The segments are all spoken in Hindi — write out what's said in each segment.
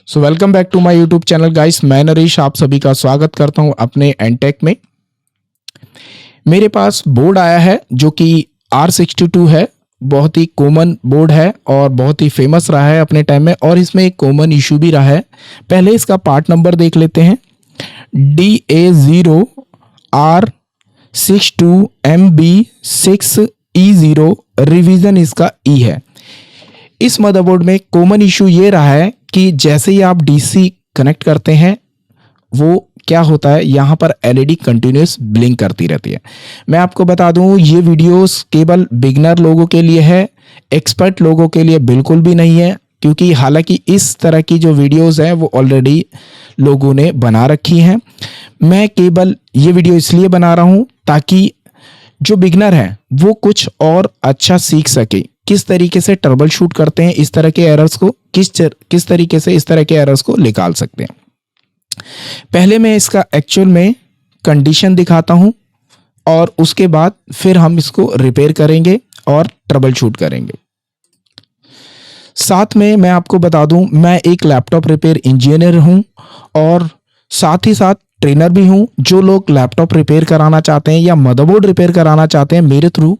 So welcome back to my YouTube channel guys. मैं नरेश आप सभी का स्वागत करता हूं अपने एनटेक में। मेरे पास बोर्ड आया है जो कि R62 है। बहुत ही कॉमन बोर्ड है और बहुत ही फेमस रहा है अपने टाइम में, और इसमें एक कॉमन इशू भी रहा है। पहले इसका पार्ट नंबर देख लेते हैं। DA0R62MB6E0 रिवीजन इसका ई है। इस मदरबोर्ड में कॉमन इशू ये रहा है कि जैसे ही आप डीसी कनेक्ट करते हैं वो क्या होता है, यहाँ पर एलईडी कंटिन्यूस ब्लिंक करती रहती है। मैं आपको बता दूं ये वीडियोस केवल बिगनर लोगों के लिए है, एक्सपर्ट लोगों के लिए बिल्कुल भी नहीं है, क्योंकि हालांकि इस तरह की जो वीडियोस हैं वो ऑलरेडी लोगों ने बना रखी हैं। मैं केवल ये वीडियो इसलिए बना रहा हूँ ताकि जो बिगनर है वो कुछ और अच्छा सीख सके, किस तरीके से ट्रबल शूट करते हैं इस तरह के एरर्स को, किस तरीके से इस तरह के एरर्स को निकाल सकते हैं। पहले मैं इसका एक्चुअल में कंडीशन दिखाता हूं और उसके बाद फिर हम इसको रिपेयर करेंगे और ट्रबल शूट करेंगे। साथ में मैं आपको बता दूं मैं एक लैपटॉप रिपेयर इंजीनियर हूं और साथ ही साथ ट्रेनर भी हूं। जो लोग लैपटॉप रिपेयर कराना चाहते हैं या मदरबोर्ड रिपेयर कराना चाहते हैं मेरे थ्रू,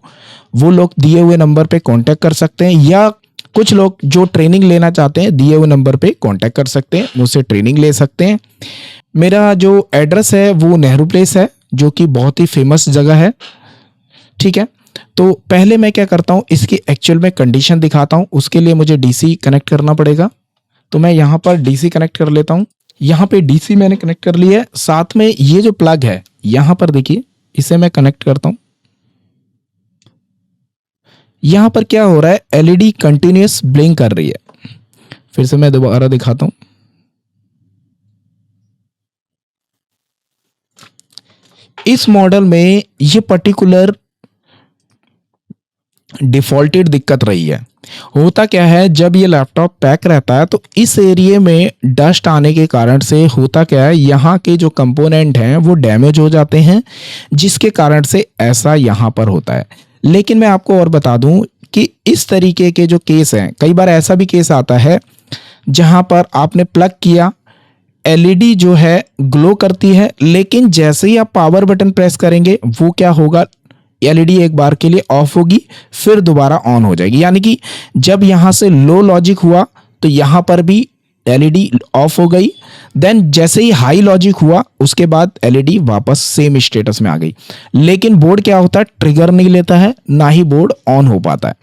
वो लोग दिए हुए नंबर पे कांटेक्ट कर सकते हैं, या कुछ लोग जो ट्रेनिंग लेना चाहते हैं दिए हुए नंबर पे कांटेक्ट कर सकते हैं, मुझसे ट्रेनिंग ले सकते हैं। मेरा जो एड्रेस है वो नेहरू प्लेस है, जो कि बहुत ही फेमस जगह है। ठीक है, तो पहले मैं क्या करता हूँ, इसकी एक्चुअल में कंडीशन दिखाता हूँ। उसके लिए मुझे डीसी कनेक्ट करना पड़ेगा, तो मैं यहाँ पर डीसी कनेक्ट कर लेता हूँ। यहाँ पे डीसी मैंने कनेक्ट कर लिया है। साथ में ये जो प्लग है यहाँ पर देखिए, इसे मैं कनेक्ट करता हूँ। यहां पर क्या हो रहा है, एलईडी कंटिन्यूस ब्लिंक कर रही है। फिर से मैं दोबारा दिखाता हूं। इस मॉडल में ये पर्टिकुलर डिफॉल्टेड दिक्कत रही है। होता क्या है, जब ये लैपटॉप पैक रहता है तो इस एरिया में डस्ट आने के कारण से होता क्या है, यहाँ के जो कंपोनेंट हैं वो डैमेज हो जाते हैं, जिसके कारण से ऐसा यहाँ पर होता है। लेकिन मैं आपको और बता दूं कि इस तरीके के जो केस हैं, कई बार ऐसा भी केस आता है जहां पर आपने प्लग किया, एलईडी जो है ग्लो करती है, लेकिन जैसे ही आप पावर बटन प्रेस करेंगे वो क्या होगा, एलईडी एक बार के लिए ऑफ होगी फिर दोबारा ऑन हो जाएगी। यानी कि जब यहां से लो लॉजिक हुआ तो यहां पर भी एलईडी ऑफ हो गई, देन जैसे ही हाई लॉजिक हुआ उसके बाद एलईडी वापस सेम स्टेटस में आ गई। लेकिन बोर्ड क्या होता है, ट्रिगर नहीं लेता है, ना ही बोर्ड ऑन हो पाता है।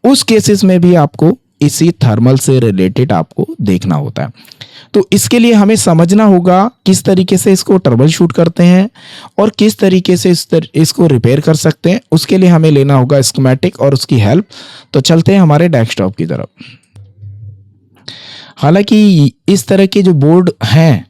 उस केसेस में भी आपको इसी थर्मल से रिलेटेड आपको देखना होता है। तो इसके लिए हमें समझना होगा किस तरीके से इसको ट्रबल शूट करते हैं और किस तरीके से इसको रिपेयर कर सकते हैं। उसके लिए हमें लेना होगा स्कीमेटिक और उसकी हेल्प। तो चलते हैं हमारे डेस्कटॉप की तरफ। हालांकि इस तरह के जो बोर्ड हैं,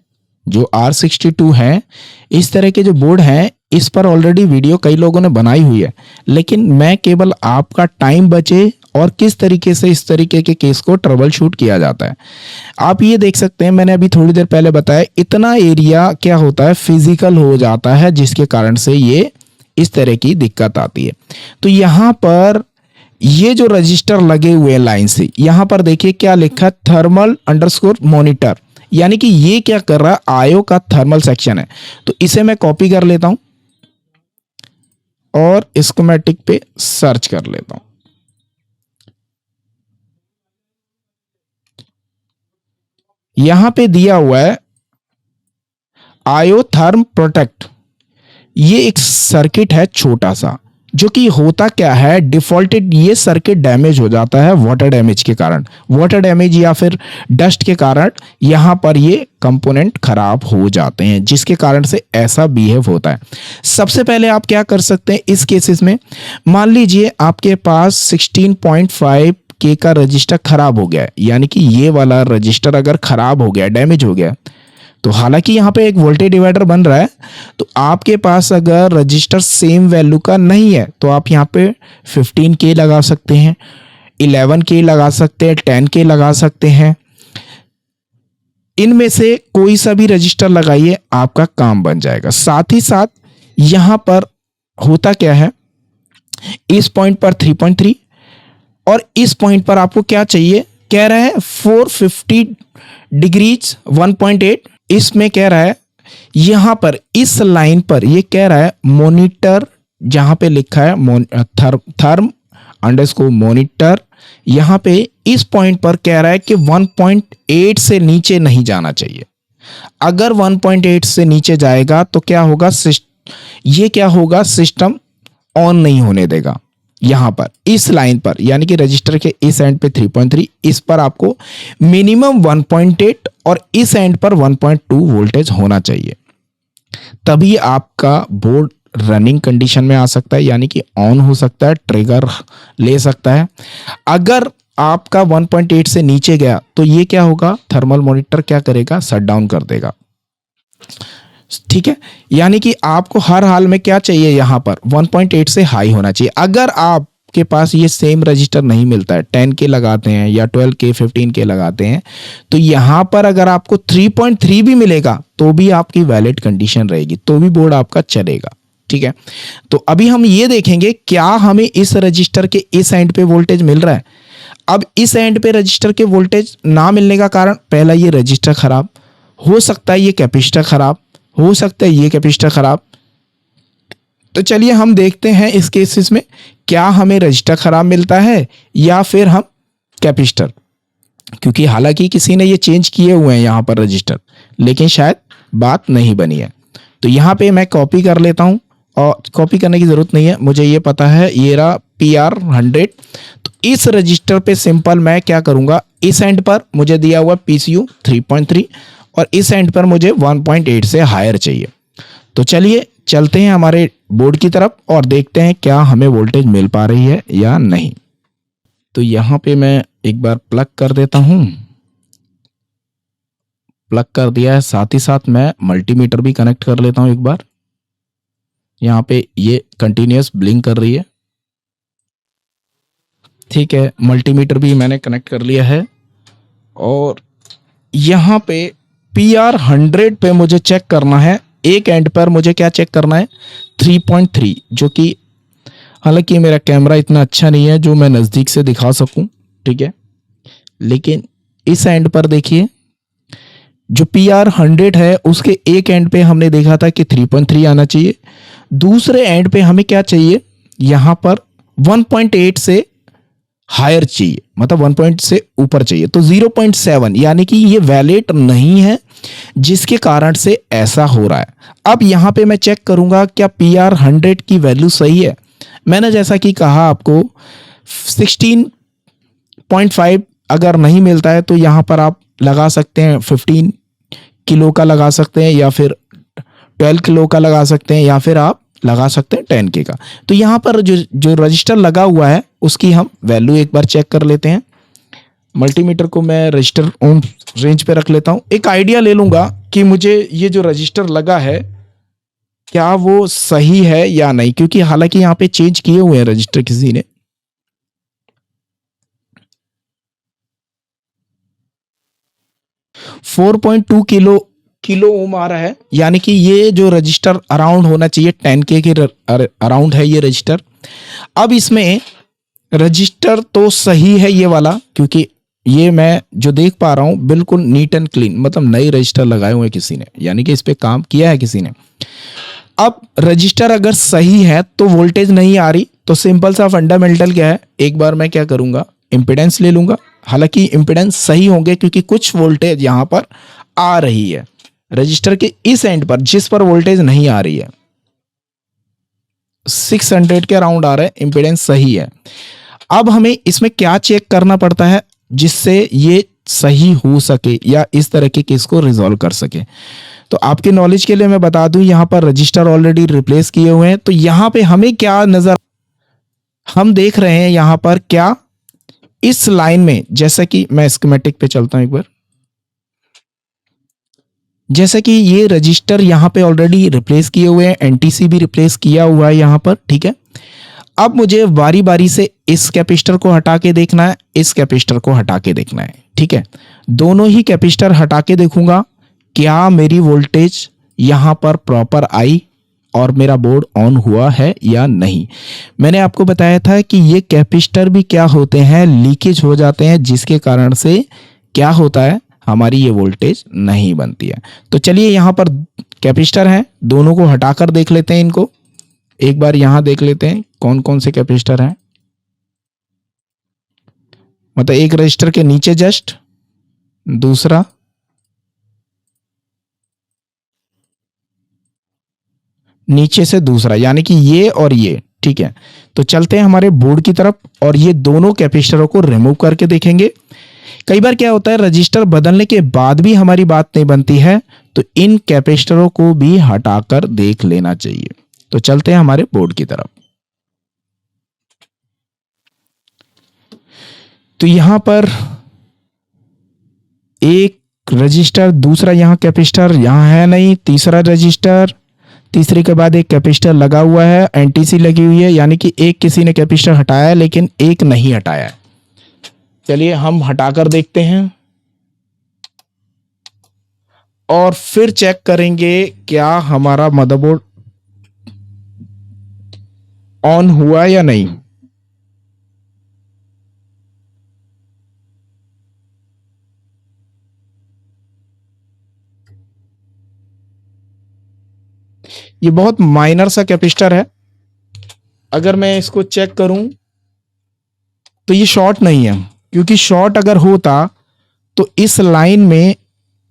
जो R62 हैं, इस तरह के जो बोर्ड हैं, इस पर ऑलरेडी वीडियो कई लोगों ने बनाई हुई है, लेकिन मैं केवल आपका टाइम बचे और किस तरीके से इस तरीके के केस को ट्रबल शूट किया जाता है। आप ये देख सकते हैं, मैंने अभी थोड़ी देर पहले बताया, इतना एरिया क्या होता है, फिजिकल हो जाता है, जिसके कारण से ये इस तरह की दिक्कत आती है। तो यहाँ पर ये जो रजिस्टर लगे हुए हैं लाइन से, यहां पर देखिए क्या लिखा है, थर्मल अंडरस्कोर मॉनिटर, यानी कि ये क्या कर रहा है, आयो का थर्मल सेक्शन है। तो इसे मैं कॉपी कर लेता हूं और स्कीमेटिक पे सर्च कर लेता हूं। यहां पे दिया हुआ है आयो थर्म प्रोटेक्ट। ये एक सर्किट है छोटा सा, जो कि होता क्या है, डिफॉल्टेड ये सर्किट डैमेज हो जाता है वाटर डैमेज के कारण, वाटर डैमेज या फिर डस्ट के कारण यहाँ पर ये कंपोनेंट खराब हो जाते हैं, जिसके कारण से ऐसा बिहेव होता है। सबसे पहले आप क्या कर सकते हैं इस केसेस में, मान लीजिए आपके पास 16.5 के का रजिस्टर खराब हो गया है, यानी कि ये वाला रजिस्टर अगर खराब हो गया, डैमेज हो गया, तो हालांकि यहाँ पे एक वोल्टेज डिवाइडर बन रहा है, तो आपके पास अगर रजिस्टर सेम वैल्यू का नहीं है तो आप यहाँ पे 15K लगा सकते हैं, 11K लगा सकते हैं, 10K लगा सकते हैं। इनमें से कोई सा भी रजिस्टर लगाइए, आपका काम बन जाएगा। साथ ही साथ यहाँ पर होता क्या है, इस पॉइंट पर 3.3 और इस पॉइंट पर आपको क्या चाहिए, कह रहा है 450 डिग्रीज 1.8। इसमें कह रहा है यहां पर इस लाइन पर ये कह रहा है मॉनिटर, जहां पे लिखा है थर्म अंडरस्कोर मॉनिटर, यहां पे इस पॉइंट पर कह रहा है कि 1.8 से नीचे नहीं जाना चाहिए। अगर 1.8 से नीचे जाएगा तो क्या होगा, ये क्या होगा, सिस्टम ऑन नहीं होने देगा। यहां पर इस लाइन पर यानी कि रजिस्टर के इस एंड पे 3.3, इस पर आपको मिनिमम 1.8 और इस एंड पर 1.2 वोल्टेज होना चाहिए, तभी आपका बोर्ड रनिंग कंडीशन में आ सकता है, यानी कि ऑन हो सकता है, ट्रिगर ले सकता है। अगर आपका 1.8 से नीचे गया तो ये क्या होगा, थर्मल मॉनिटर क्या करेगा, शट डाउन कर देगा। ठीक है, यानी कि आपको हर हाल में क्या चाहिए, यहां पर 1.8 से हाई होना चाहिए। अगर आपके पास ये सेम रजिस्टर नहीं मिलता है, 10 के लगाते हैं या 12 के 15 के लगाते हैं, तो यहां पर अगर आपको 3.3 भी मिलेगा तो भी आपकी वैलिड कंडीशन रहेगी, तो भी बोर्ड आपका चलेगा। ठीक है, तो अभी हम ये देखेंगे क्या हमें इस रजिस्टर के इस एंड पे वोल्टेज मिल रहा है। अब इस एंड पे रजिस्टर के वोल्टेज ना मिलने का कारण, पहला ये रजिस्टर खराब हो सकता है, ये कैपेसिटर खराब हो सकता है, ये कैपेसिटर खराब। तो चलिए हम देखते हैं इस केसेस में क्या हमें रजिस्टर खराब मिलता है या फिर हम कैपेसिटर, क्योंकि हालांकि किसी ने ये चेंज किए हुए हैं यहाँ पर रजिस्टर, लेकिन शायद बात नहीं बनी है। तो यहाँ पे मैं कॉपी कर लेता हूँ, और कॉपी करने की ज़रूरत नहीं है, मुझे ये पता है, ये रहा PR100। तो इस रजिस्टर पे सिंपल मैं क्या करूँगा, इस एंड पर मुझे दिया हुआ PCU 3.3 और इस एंड पर मुझे 1.8 से हायर चाहिए। तो चलिए चलते हैं हमारे बोर्ड की तरफ और देखते हैं क्या हमें वोल्टेज मिल पा रही है या नहीं। तो यहाँ पे मैं एक बार प्लग कर देता हूँ, प्लग कर दिया है, साथ ही साथ मैं मल्टीमीटर भी कनेक्ट कर लेता हूँ एक बार। यहाँ पे ये कंटिन्यूअस ब्लिंक कर रही है। ठीक है, मल्टीमीटर भी मैंने कनेक्ट कर लिया है और यहाँ पे PR100 पे मुझे चेक करना है, एक एंड पर मुझे क्या चेक करना है, 3.3, जो कि हालांकि मेरा कैमरा इतना अच्छा नहीं है जो मैं नज़दीक से दिखा सकूं। ठीक है, लेकिन इस एंड पर देखिए जो PR100 है उसके एक एंड पे हमने देखा था कि 3.3 आना चाहिए, दूसरे एंड पे हमें क्या चाहिए, यहाँ पर 1.8 से हायर चाहिए, मतलब 1 से ऊपर चाहिए। तो 0.7 यानी कि ये वैलिड नहीं है, जिसके कारण से ऐसा हो रहा है। अब यहाँ पे मैं चेक करूंगा क्या PR100 की वैल्यू सही है। मैंने जैसा कि कहा आपको 16.5 अगर नहीं मिलता है तो यहाँ पर आप लगा सकते हैं 15 किलो का लगा सकते हैं, या फिर 12 किलो का लगा सकते हैं, या फिर आप लगा सकते हैं 10 के का। तो यहाँ पर जो रजिस्टर लगा हुआ है उसकी हम वैल्यू एक बार चेक कर लेते हैं। मल्टीमीटर को मैं रजिस्टर ऑन रेंज पे रख लेता हूँ, एक आइडिया ले लूंगा कि मुझे ये जो रजिस्टर लगा है क्या वो सही है या नहीं, क्योंकि हालांकि यहाँ पे चेंज किए हुए हैं रजिस्टर किसी ने। फोर 4.2 किलो ओम आ रहा है, यानी कि ये जो रजिस्टर अराउंड होना चाहिए 10K के अराउंड है ये रजिस्टर। अब इसमें रजिस्टर तो सही है ये वाला, क्योंकि ये मैं जो देख पा रहा हूँ बिल्कुल नीट एंड क्लीन, मतलब नई रजिस्टर लगाए हुए किसी ने, यानी कि इस पे काम किया है किसी ने। अब रजिस्टर अगर सही है तो वोल्टेज नहीं आ रही, तो सिंपल सा फंडामेंटल क्या है, एक बार मैं क्या करूंगा, इंपेडेंस ले लूंगा। हालांकि इंपेडेंस सही होंगे क्योंकि कुछ वोल्टेज यहां पर आ रही है रजिस्टर के इस एंड पर, जिस पर वोल्टेज नहीं आ रही है, 600 के अराउंड आ रहा है, इंपेडेंस सही है। अब हमें इसमें क्या चेक करना पड़ता है जिससे ये सही हो सके या इस तरह के केस को रिजॉल्व कर सके। तो आपके नॉलेज के लिए मैं बता दूं, यहां पर रजिस्टर ऑलरेडी रिप्लेस किए हुए हैं। तो यहां पे हमें क्या नजर, हम देख रहे हैं यहां पर क्या इस लाइन में, जैसा कि मैं स्कीमेटिक पे चलता हूं एक बार, जैसा कि ये रजिस्टर यहां पे ऑलरेडी रिप्लेस किए हुए हैं, एनटीसी भी रिप्लेस किया हुआ है यहां पर। ठीक है, अब मुझे बारी बारी से इस कैपेसिटर को हटा के देखना है, इस कैपेसिटर को हटा के देखना है। ठीक है, दोनों ही कैपेसिटर हटा के देखूंगा क्या मेरी वोल्टेज यहां पर प्रॉपर आई। और मेरा बोर्ड ऑन हुआ है या नहीं। मैंने आपको बताया था कि ये कैपेसिटर भी क्या होते हैं, लीकेज हो जाते हैं, जिसके कारण से क्या होता है, हमारी ये वोल्टेज नहीं बनती है। तो चलिए यहाँ पर कैपेसिटर हैं, दोनों को हटाकर देख लेते हैं इनको। एक बार यहाँ देख लेते हैं कौन कौन से कैपेसिटर हैं, मतलब एक रजिस्टर के नीचे जस्ट, दूसरा, नीचे से दूसरा, यानी कि ये और ये। ठीक है, तो चलते हैं हमारे बोर्ड की तरफ और ये दोनों कैपेसिटरों को रिमूव करके देखेंगे। कई बार क्या होता है, रजिस्टर बदलने के बाद भी हमारी बात नहीं बनती है, तो इन कैपेसिटरों को भी हटाकर देख लेना चाहिए। तो चलते हैं हमारे बोर्ड की तरफ। तो यहां पर एक रजिस्टर, दूसरा यहां कैपेसिटर, यहां है नहीं, तीसरा रजिस्टर, तीसरे के बाद एक कैपेसिटर लगा हुआ है, एनटीसी लगी हुई है, यानी कि एक किसी ने कैपेसिटर हटाया है लेकिन एक नहीं हटाया है। चलिए हम हटाकर देखते हैं और फिर चेक करेंगे क्या हमारा मदरबोर्ड ऑन हुआ या नहीं। ये बहुत माइनर सा कैपेसिटर है, अगर मैं इसको चेक करूं तो ये शॉर्ट नहीं है, क्योंकि शॉर्ट अगर होता तो इस लाइन में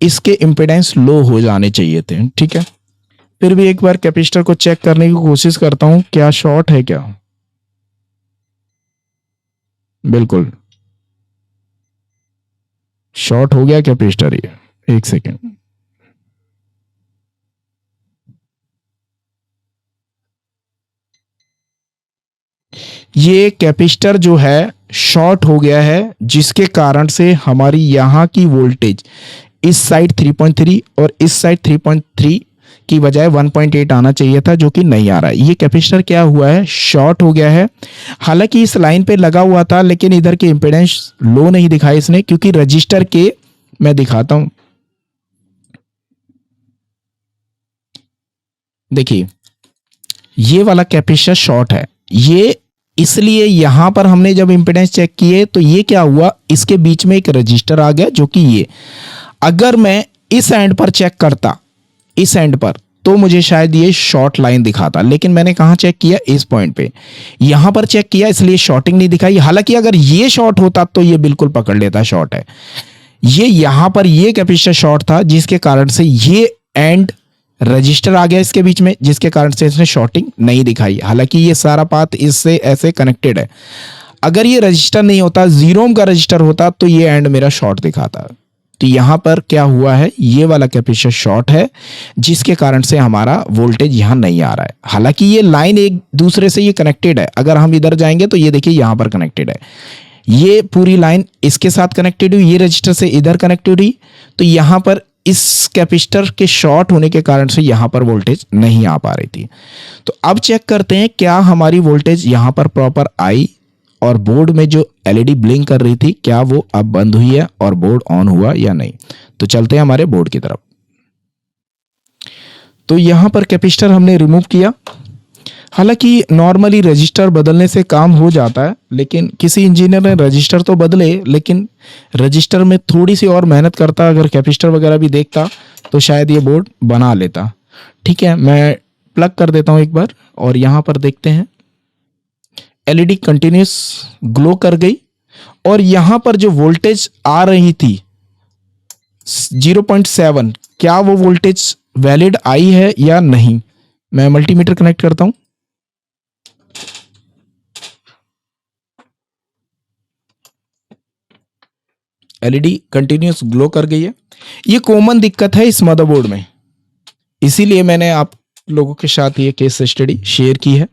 इसके इंपेडेंस लो हो जाने चाहिए थे। ठीक है, फिर भी एक बार कैपेसिटर को चेक करने की कोशिश करता हूं, क्या शॉर्ट है क्या। बिल्कुल शॉर्ट हो गया कैपेसिटर ये। एक सेकेंड, ये कैपेसिटर जो है शॉर्ट हो गया है, जिसके कारण से हमारी यहां की वोल्टेज इस साइड 3.3 और इस साइड 3.3 की बजाय 1.8 आना चाहिए था, जो कि नहीं आ रहा है। ये कैपेसिटर क्या हुआ है, शॉर्ट हो गया है। हालांकि इस लाइन पे लगा हुआ था, लेकिन इधर के इंपेडेंस लो नहीं दिखाई इसने, क्योंकि रजिस्टर के, मैं दिखाता हूं, देखिए ये वाला कैपेसिटर शॉर्ट है। ये इसलिए यहां पर हमने जब इंपेडेंस चेक किए तो ये क्या हुआ, इसके बीच में एक रजिस्टर आ गया, जो कि ये, अगर मैं इस एंड पर चेक करता, इस एंड पर, तो मुझे शायद ये शॉर्ट लाइन दिखाता, लेकिन मैंने कहां चेक किया, इस पॉइंट पे, यहां पर चेक किया, इसलिए शॉर्टिंग नहीं दिखाई। हालांकि अगर ये शॉर्ट होता तो ये बिल्कुल पकड़ लेता शॉर्ट है। ये यहां पर ये कैपेसिटर शॉर्ट था, जिसके कारण से ये एंड रजिस्टर आ गया इसके बीच में, जिसके कारण से इसने शॉर्टिंग नहीं दिखाई। हालांकि ये सारा पाथ इससे ऐसे कनेक्टेड है। अगर ये रजिस्टर नहीं होता, 0 ओम का रजिस्टर होता, तो ये एंड मेरा शॉर्ट दिखाता। तो यहां पर क्या हुआ है, ये वाला कैपेसिटर शॉर्ट है, जिसके कारण से हमारा वोल्टेज यहां नहीं आ रहा है। हालांकि ये लाइन एक दूसरे से ये कनेक्टेड है, अगर हम इधर जाएंगे तो ये देखिए यहां पर कनेक्टेड है, ये पूरी लाइन इसके साथ कनेक्टेड हुई, ये रजिस्टर से इधर कनेक्टेड हुई। तो यहां पर इस कैपेसिटर के शॉर्ट होने के कारण से यहां पर वोल्टेज नहीं आ पा रही थी। तो अब चेक करते हैं क्या हमारी वोल्टेज यहां पर प्रॉपर आई, और बोर्ड में जो एलईडी ब्लिंक कर रही थी, क्या वो अब बंद हुई है और बोर्ड ऑन हुआ या नहीं। तो चलते हैं हमारे बोर्ड की तरफ। तो यहां पर कैपेसिटर हमने रिमूव किया। हालांकि नॉर्मली रजिस्टर बदलने से काम हो जाता है, लेकिन किसी इंजीनियर ने रजिस्टर तो बदले, लेकिन रजिस्टर में थोड़ी सी और मेहनत करता, अगर कैपेसिटर वगैरह भी देखता तो शायद ये बोर्ड बना लेता। ठीक है, मैं प्लग कर देता हूं एक बार और यहां पर देखते हैं, एलईडी कंटिन्यूस ग्लो कर गई, और यहां पर जो वोल्टेज आ रही थी 0.7, क्या वो वोल्टेज वैलिड आई है या नहीं। मैं मल्टीमीटर कनेक्ट करता हूं। एलईडी कंटिन्यूस ग्लो कर गई है। ये कॉमन दिक्कत है इस मदरबोर्ड में, इसीलिए मैंने आप लोगों के साथ ये केस स्टडी शेयर की है।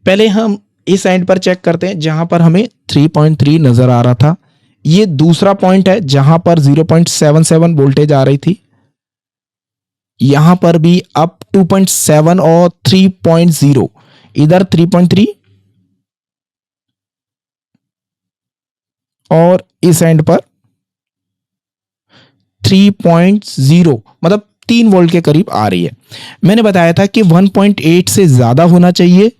पहले हम इस एंड पर चेक करते हैं, जहां पर हमें 3.3 नजर आ रहा था। ये दूसरा पॉइंट है जहां पर 0.77 वोल्टेज आ रही थी। यहां पर भी अप 2.7 और 3.0, इधर 3.3, और इस एंड पर 3.0, मतलब 3 वोल्ट के करीब आ रही है। मैंने बताया था कि 1.8 से ज़्यादा होना चाहिए।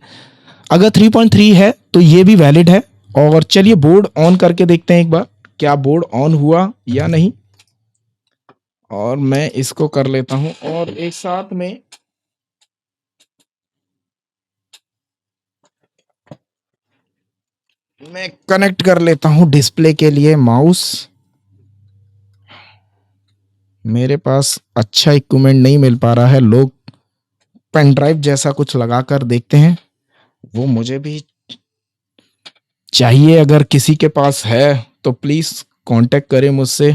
अगर 3.3 है तो ये भी वैलिड है। और चलिए बोर्ड ऑन करके देखते हैं एक बार, क्या बोर्ड ऑन हुआ या नहीं। और मैं इसको कर लेता हूं और एक साथ में मैं कनेक्ट कर लेता हूं डिस्प्ले के लिए माउस। मेरे पास अच्छा इक्विपमेंट नहीं मिल पा रहा है, लोग पेन ड्राइव जैसा कुछ लगाकर देखते हैं, वो मुझे भी चाहिए। अगर किसी के पास है तो प्लीज कांटेक्ट करें मुझसे,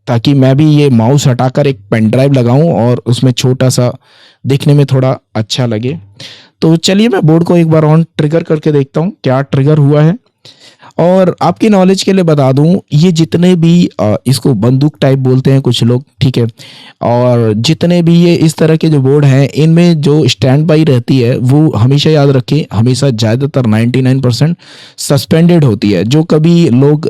ताकि मैं भी ये माउस हटाकर एक पेन ड्राइव लगाऊं और उसमें छोटा सा दिखने में थोड़ा अच्छा लगे। तो चलिए मैं बोर्ड को एक बार ऑन ट्रिगर करके देखता हूं क्या ट्रिगर हुआ है। और आपकी नॉलेज के लिए बता दूं, ये जितने भी इसको बंदूक टाइप बोलते हैं कुछ लोग, ठीक है, और जितने भी ये इस तरह के जो बोर्ड हैं, इनमें जो स्टैंड बाई रहती है वो हमेशा याद रखें, हमेशा ज़्यादातर 99% सस्पेंडेड होती है। जो कभी लोग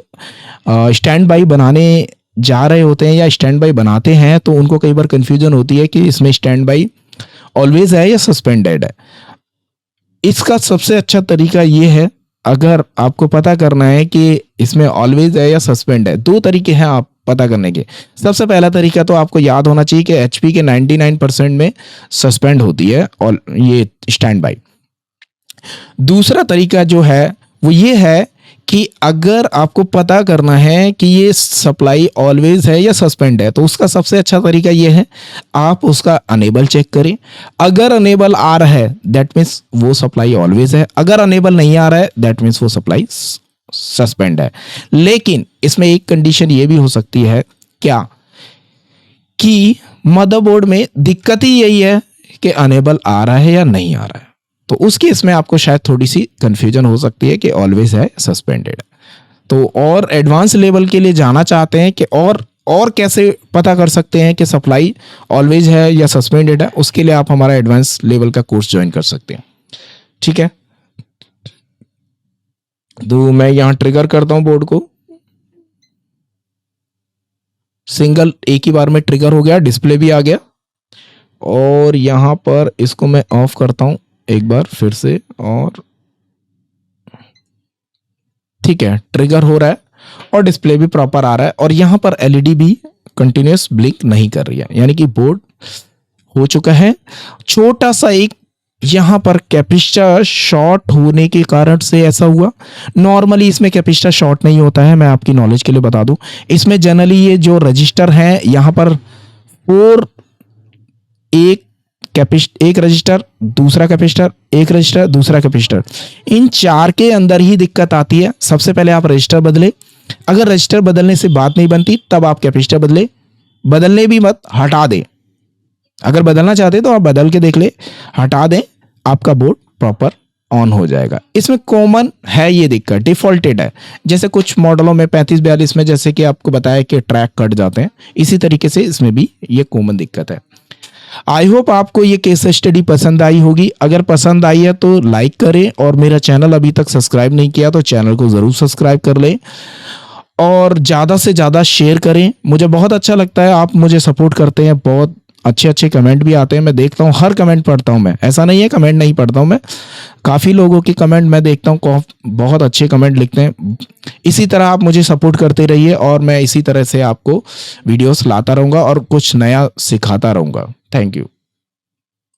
स्टैंड बाई बनाने जा रहे होते हैं या स्टैंड बाई बनाते हैं तो उनको कई बार कन्फ्यूजन होती है कि इसमें स्टैंड बाई ऑलवेज है या सस्पेंडेड है। इसका सबसे अच्छा तरीका ये है, अगर आपको पता करना है कि इसमें ऑलवेज है या सस्पेंड है, 2 तरीके हैं आप पता करने के। सबसे पहला तरीका तो आपको याद होना चाहिए कि एचपी के 99% में सस्पेंड होती है और ये स्टैंड बाई। दूसरा तरीका जो है वो ये है कि अगर आपको पता करना है कि ये सप्लाई ऑलवेज है या सस्पेंड है, तो उसका सबसे अच्छा तरीका ये है, आप उसका अनेबल चेक करें। अगर अनेबल आ रहा है दैट मीन्स वो सप्लाई ऑलवेज है, अगर अनेबल नहीं आ रहा है दैट मीन्स वो सप्लाई सस्पेंड है। लेकिन इसमें एक कंडीशन ये भी हो सकती है क्या, कि मदरबोर्ड में दिक्कत ही यही है कि अनेबल आ रहा है या नहीं आ रहा है। तो उस केस में आपको शायद थोड़ी सी कंफ्यूजन हो सकती है कि ऑलवेज है सस्पेंडेड। तो और एडवांस लेवल के लिए जाना चाहते हैं कि और कैसे पता कर सकते हैं कि सप्लाई ऑलवेज है या सस्पेंडेड है, उसके लिए आप हमारा एडवांस लेवल का कोर्स ज्वाइन कर सकते हैं। ठीक है, तो मैं यहां ट्रिगर करता हूं बोर्ड को, सिंगल एक ही बार में ट्रिगर हो गया, डिस्प्ले भी आ गया। और यहां पर इसको मैं ऑफ करता हूं एक बार फिर से, और ठीक है ट्रिगर हो रहा है और डिस्प्ले भी प्रॉपर आ रहा है। और यहां पर एलईडी भी कंटिन्यूअस ब्लिंक नहीं कर रही है, यानी कि बोर्ड हो चुका है। छोटा सा एक यहां पर कैपेसिटर शॉर्ट होने के कारण से ऐसा हुआ। नॉर्मली इसमें कैपेसिटर शॉर्ट नहीं होता है, मैं आपकी नॉलेज के लिए बता दूं। इसमें जनरली ये जो रजिस्टर हैं यहां पर 4 एक रजिस्टर, दूसरा कैपेसिटर, एक रजिस्टर, दूसरा कैपेसिटर, इन 4 के अंदर ही दिक्कत आती है। सबसे पहले आप रजिस्टर बदले, अगर रजिस्टर बदलने से बात नहीं बनती तब आप कैपेसिटर बदले, बदलने भी मत, हटा दें। अगर बदलना चाहते तो आप बदल के देख ले, हटा दें, आपका बोर्ड प्रॉपर ऑन हो जाएगा। इसमें कॉमन है ये दिक्कत, डिफॉल्टेड है। जैसे कुछ मॉडलों में 3542 में जैसे कि आपको बताया कि ट्रैक कट जाते हैं, इसी तरीके से इसमें भी ये कॉमन दिक्कत है। आई होप आपको ये केस स्टडी पसंद आई होगी। अगर पसंद आई है तो लाइक करें, और मेरा चैनल अभी तक सब्सक्राइब नहीं किया तो चैनल को ज़रूर सब्सक्राइब कर लें, और ज़्यादा से ज़्यादा शेयर करें। मुझे बहुत अच्छा लगता है, आप मुझे सपोर्ट करते हैं, बहुत अच्छे अच्छे कमेंट भी आते हैं, मैं देखता हूँ, हर कमेंट पढ़ता हूँ मैं, ऐसा नहीं है कमेंट नहीं पढ़ता हूँ मैं। काफ़ी लोगों की कमेंट मैं देखता हूँ, बहुत अच्छे कमेंट लिखते हैं। इसी तरह आप मुझे सपोर्ट करते रहिए, और मैं इसी तरह से आपको वीडियोस लाता रहूँगा और कुछ नया सिखाता रहूँगा। Thank you.